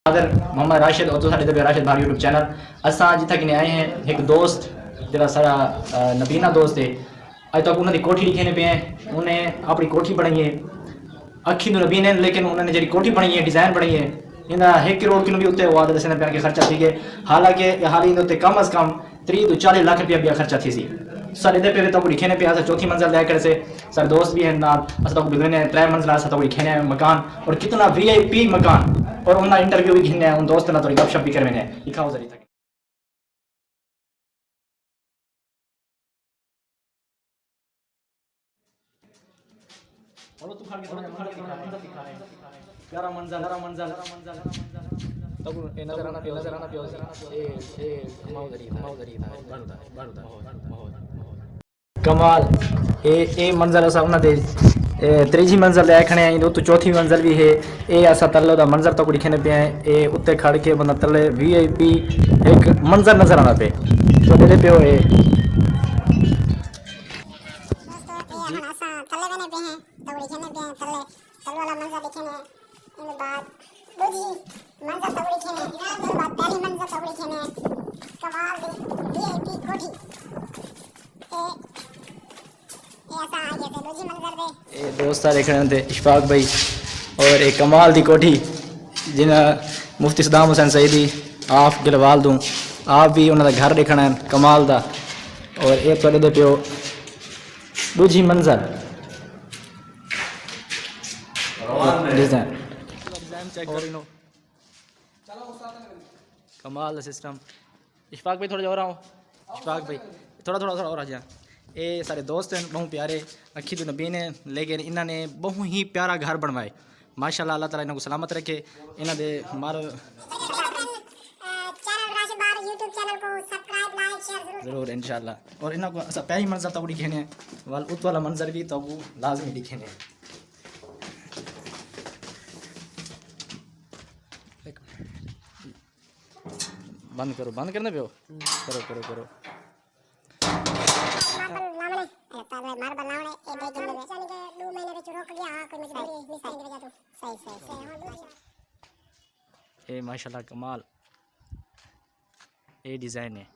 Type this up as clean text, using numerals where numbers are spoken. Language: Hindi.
अगर मोहम्मद राशिद और साढ़े दबे राशिद भाई यूट्यूब चैनल असा जिथे कि आए हैं एक दोस्त जरा सारा नबीना दोस्त है अज तक उन्होंने कोठी लिखे पे हैं उन्हें अपनी कोठी बनाई है अखी तो नबीन है लेकिन उन्होंने जी कोठी बनाई है डिज़ाइन बनाई है इन्हें 1 करोड़ किलो भी उत्ते हुआ दस रुपया के खर्चा थी गए हालांकि हाल ही उत्ते कम अज़ कम 30 तो 40 लाख रुपया भी खर्चा थी सी सारे दे पे तो लिखे ने पे अस चौथी मंजिल ले कर से सर दोस्त भी हैं नाल अस तो बिगने 3 मंजिल अस तो लिखे ने मकान और कितना VIP मकान और उन्हें इंटरव्यू भी घिने उन दोस्त ना थोड़ी गपशप भी करवे ने लिखाओ जरी तक और तू खा के थोड़ा दिखा रहे प्यारा मंजर तब ए नजर आना पियो ए कमाओ जरी कमाल ए मंजर असा उन्हें दे त्रीजी मंजिल ले खड़े हैं तो चौथी मंजिल भी है ये असा तले दा मंजर तक लिखने पे हैं ये उत्ते खड़ के बंदा तले VIP एक मंजर नजर आना पे तो दे पे है दोस्त सारे खड़े होंगे इशफाक भाई और एक कमाल दी कोठी जिन्हें मुफ्ती सदाम हुसैन सईदी आप गिलवाल दूँ आप भी उन्होंने घर देखना है कमाल दा और ये थोड़े दे प्यो दूजी मंजिल डिज़ाइन चेक करो कमाल सिस्टम इशफाक भाई थोड़ा और आओ इशफाक भाई थोड़ा और आ जा ये सारे दोस्त हैं बहुत प्यारे अखी तो नबीन हैं लेकिन इन्होंने बहुत ही प्यारा घर बनवाए माशाल्लाह अल्लाह ताला इन्हों को सलामत रखे इन्हों दे मार जरूर इंशाल्लाह और इन्हों को असा पहली मंजिल तक लिखे वाल उत वाला मंजर भी तो वो लाजमी लिखे बंद करना पियो करो ये माशाल्लाह कमाल ये डिज़ाइन है